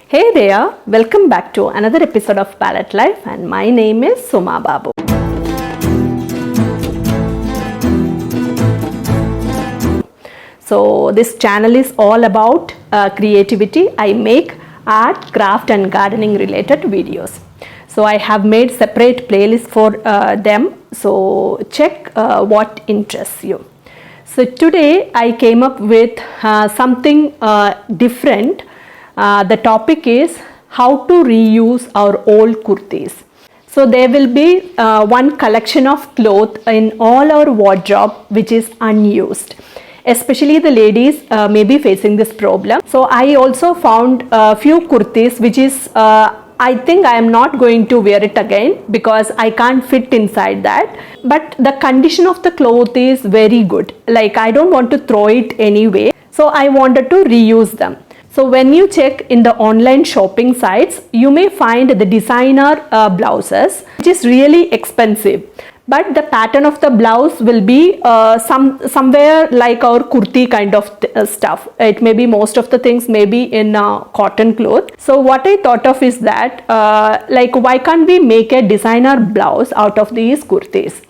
Hey there, welcome back to another episode of Palettelife, and my name is Sumababu. So this channel is all about creativity. I make art, craft and gardening related videos. So I have made separate playlists for them. So check what interests you. So today I came up with something different. The topic is how to reuse our old kurtis. So there will be one collection of clothes in all our wardrobe which is unused. Especially the ladies may be facing this problem. So I also found a few kurtis which is I think I am not going to wear it again because I can't fit inside that. But the condition of the cloth is very good. Like I don't want to throw it anyway. So I wanted to reuse them. So when you check in the online shopping sites, you may find the designer blouses, which is really expensive. But the pattern of the blouse will be somewhere like our kurti kind of stuff. It may be most of the things may be in cotton cloth. So what I thought of is that like why can't we make a designer blouse out of these kurtis?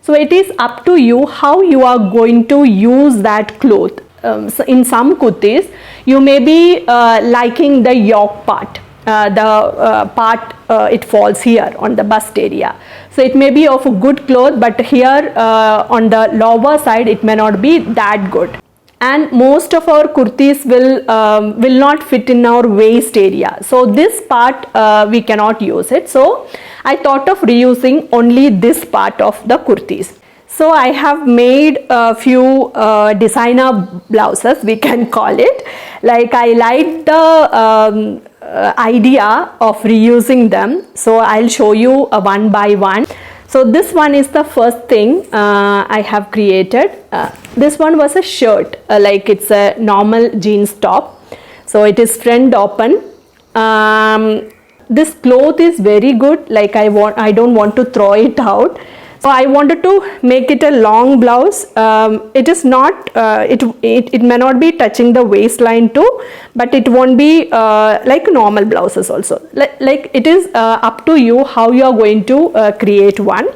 So it is up to you how you are going to use that cloth. So in some kurtis, you may be liking the yoke part. Part it falls here on the bust area, so it may be of a good cloth, but here on the lower side it may not be that good, and most of our kurtis will not fit in our waist area, so this part we cannot use it. So I thought of reusing only this part of the kurtis. So I have made a few designer blouses, we can call it. Like I like the idea of reusing them. So I'll show you one by one. So this one is the first thing I have created. This one was a shirt, like it's a normal jeans top. So it is front open. This cloth is very good. Like I don't want to throw it out. So I wanted to make it a long blouse. It is not, it may not be touching the waistline too, but it won't be like normal blouses also. Like it is up to you how you are going to create one.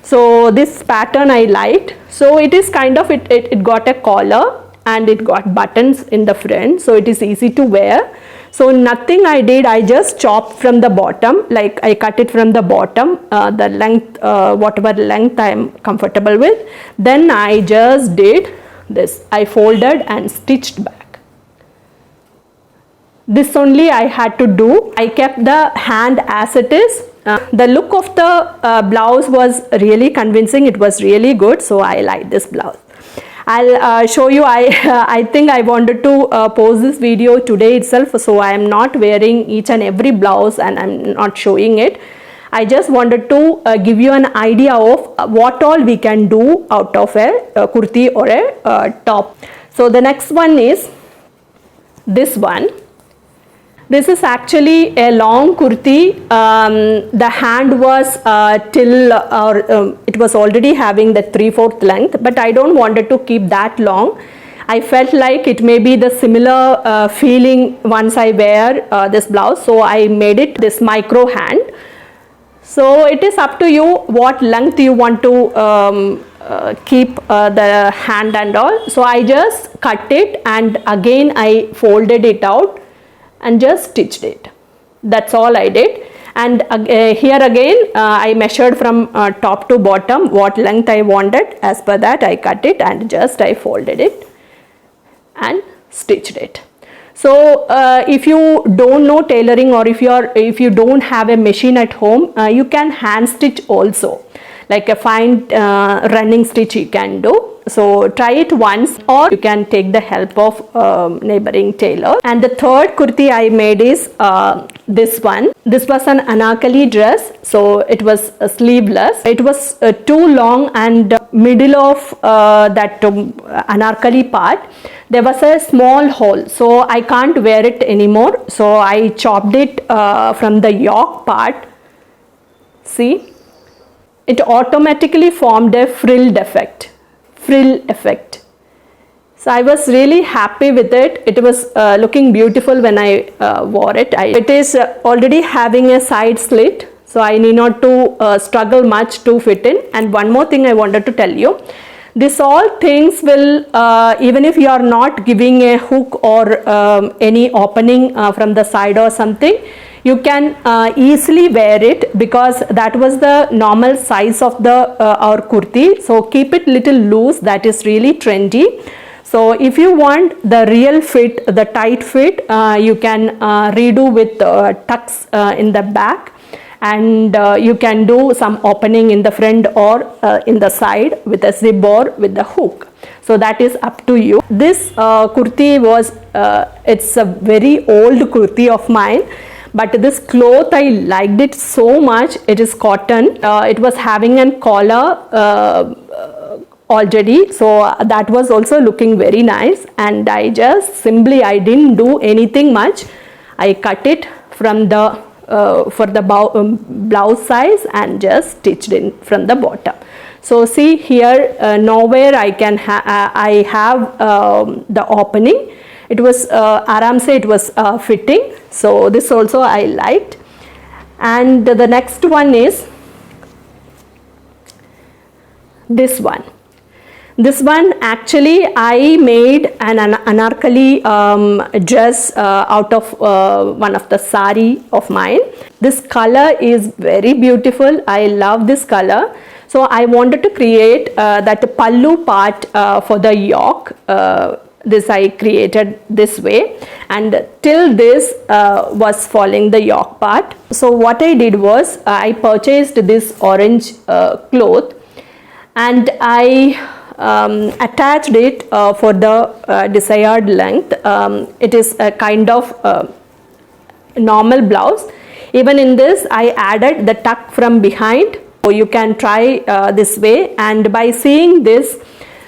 So this pattern I liked. So it is kind of, it got a collar and it got buttons in the front. So it is easy to wear. So nothing I did, I just chopped from the bottom, like I cut it from the bottom, the length, whatever length I am comfortable with. Then I just did this, I folded and stitched back. This only I had to do. I kept the hand as it is. The look of the blouse was really convincing, it was really good, so I like this blouse. I'll show you, I think I wanted to post this video today itself, so I am not wearing each and every blouse and I'm not showing it. I just wanted to give you an idea of what all we can do out of a kurti or a top. So the next one is this one. This is actually a long kurti. The hand was it was already having the 3/4 length, but I don't wanted to keep that long. I felt like it may be the similar feeling once I wear this blouse, so I made it this micro hand. So it is up to you what length you want to keep the hand and all. So I just cut it and again I folded it out and just stitched it. That's all I did. And here again I measured from top to bottom what length I wanted. As per that I cut it and just I folded it and stitched it. So if you don't know tailoring, or if you don't have a machine at home, you can hand stitch also, like a fine running stitch you can do. So try it once, or you can take the help of neighboring tailor. And the third kurti I made is this one. This was an anarkali dress, so it was sleeveless. It was too long, and middle of that anarkali part there was a small hole, so I can't wear it anymore. So I chopped it from the yoke part. See, it automatically formed a frill effect. So I was really happy with it. It was looking beautiful when I wore it. It is already having a side slit, so I need not to struggle much to fit in. And one more thing I wanted to tell you, this all things will, even if you are not giving a hook or any opening from the side or something, you can easily wear it, because that was the normal size of the our kurti. So keep it little loose, that is really trendy. So if you want the real fit, the tight fit, you can redo with tucks in the back, and you can do some opening in the front or in the side with a zip or with the hook. So that is up to you. This kurti was, it's a very old kurti of mine, but this cloth I liked it so much. It is cotton. It was having a collar already, so that was also looking very nice, and I didn't do anything much. I cut it from the for the blouse size and just stitched in from the bottom. So see here, nowhere I can I have the opening. It was aram se, it was fitting. So this also I liked. And the next one is this one. This one, actually I made an anarkali dress out of one of the sari of mine. This color is very beautiful. I love this color. So I wanted to create that pallu part for the yoke. This I created this way, and till this was following the yoke part. So what I did was, I purchased this orange cloth, and I attached it for the desired length. It is a kind of normal blouse. Even in this I added the tuck from behind. So you can try this way, and by seeing this,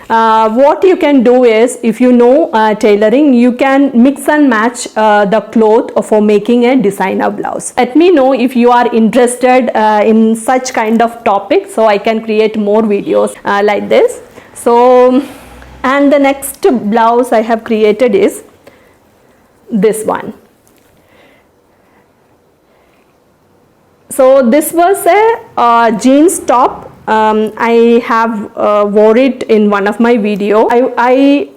what you can do is, if you know tailoring, you can mix and match the cloth for making a designer blouse. Let me know if you are interested in such kind of topics, so I can create more videos like this. So, and the next blouse I have created is this one. So this was a jeans top. I have wore it in one of my video. I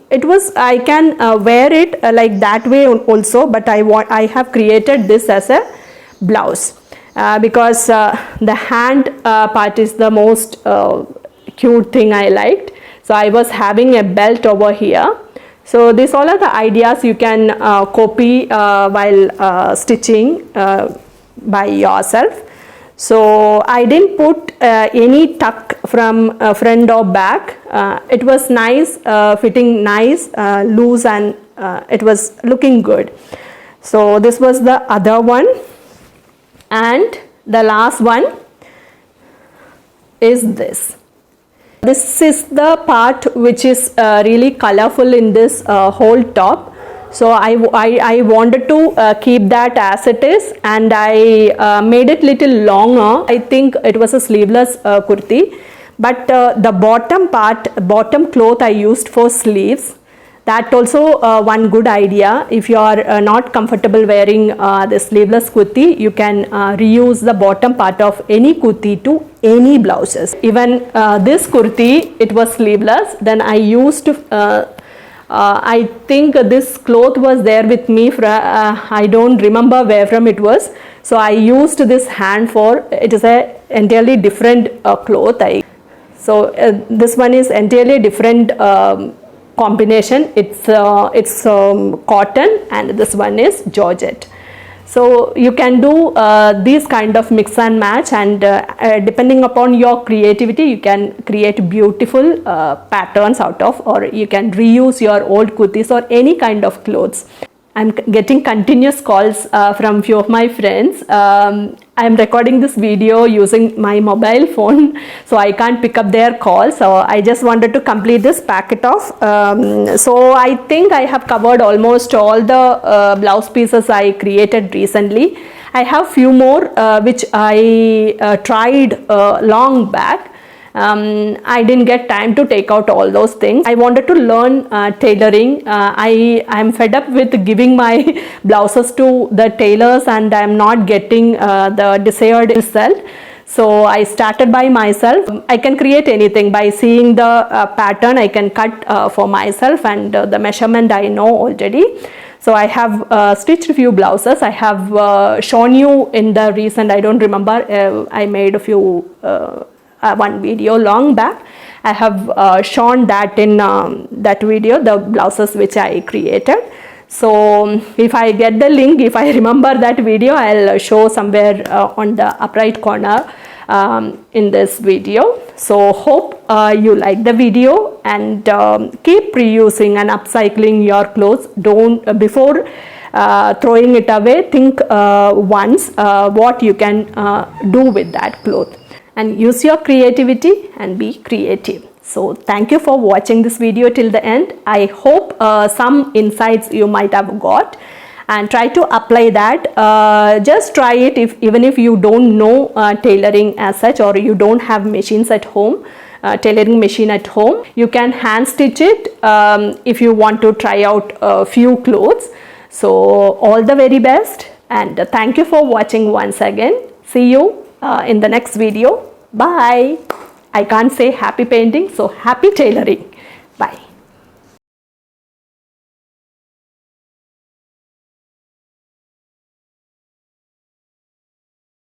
can wear it like that way also, but I have created this as a blouse because the hand part is the most cute thing I liked. So I was having a belt over here. So these all are the ideas you can copy while stitching by yourself. So I didn't put any tuck from front or back. It was nice, fitting nice, loose, and it was looking good. So this was the other one, and the last one is this. This is the part which is really colorful in this whole top. So I wanted to keep that as it is, and I made it little longer. I think it was a sleeveless kurti, but the bottom cloth I used for sleeves. That also one good idea. If you are not comfortable wearing the sleeveless kurti, you can reuse the bottom part of any kurti to any blouses. Even this kurti, it was sleeveless. Then I used I think this cloth was there with me. I don't remember where from it was. So I used this hand for, it is a entirely different cloth. So this one is entirely different combination. It's cotton, and this one is georgette. So you can do these kind of mix and match, and depending upon your creativity, you can create beautiful patterns out of, or you can reuse your old kurtis or any kind of clothes. I'm getting continuous calls from few of my friends. I'm recording this video using my mobile phone, so I can't pick up their calls. So I just wanted to complete this packet of. So I think I have covered almost all the blouse pieces I created recently. I have few more which I tried long back, I didn't get time to take out all those things. I wanted to learn tailoring. I'm fed up with giving my blouses to the tailors and I'm not getting the desired result. So I started by myself. I can create anything by seeing the pattern. I can cut for myself, and the measurement I know already. So I have stitched a few blouses. I have shown you in the recent, I don't remember, I made a few, one video long back. I have shown that in that video, the blouses which I created. So if I get the link, if I remember that video, I'll show somewhere on the upright corner in this video. So hope you like the video, and keep reusing and upcycling your clothes. Don't before throwing it away, think once what you can do with that cloth, and use your creativity and be creative. So thank you for watching this video till the end. I hope some insights you might have got, and try to apply that. Just try it. Even if you don't know tailoring as such, or you don't have machines at home, tailoring machine at home, you can hand stitch it if you want to try out a few clothes. So all the very best, and thank you for watching once again. See you in the next video. Bye. I can't say happy painting, so happy tailoring. Bye.